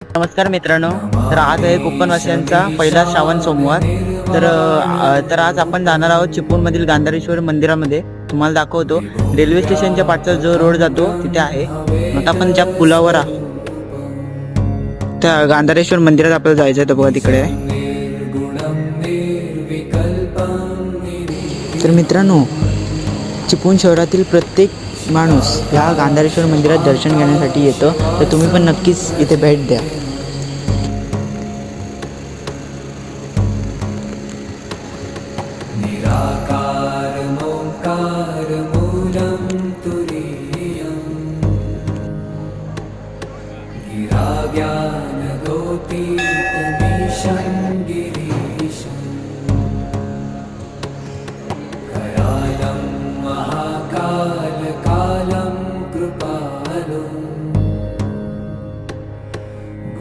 नमस्कार मित्रांनो. तर आज आहे कोकणवासियांचा पहिला श्रावण सोमवार. तर आज आपण जाणार आहोत चिपळूणमधील गांधारेश्वर मंदिरामध्ये. तुम्हाला दाखवतो रेल्वे स्टेशनच्या पाठचा जो रोड जातो तिथे आहे. आता आपण ज्या पुलावर आहोत त्या गांधारेश्वर मंदिरात आपल्याला जायचं आहे. तर बघा तिकडे आहे. तर मित्रांनो, चिपळूण शहरातील प्रत्येक माणूस या गांधारेश्वर मंदिरात दर्शन घेण्यासाठी येतो. तर तुम्ही पण नक्कीच इथे भेट द्या. महाकाल कालं कृपा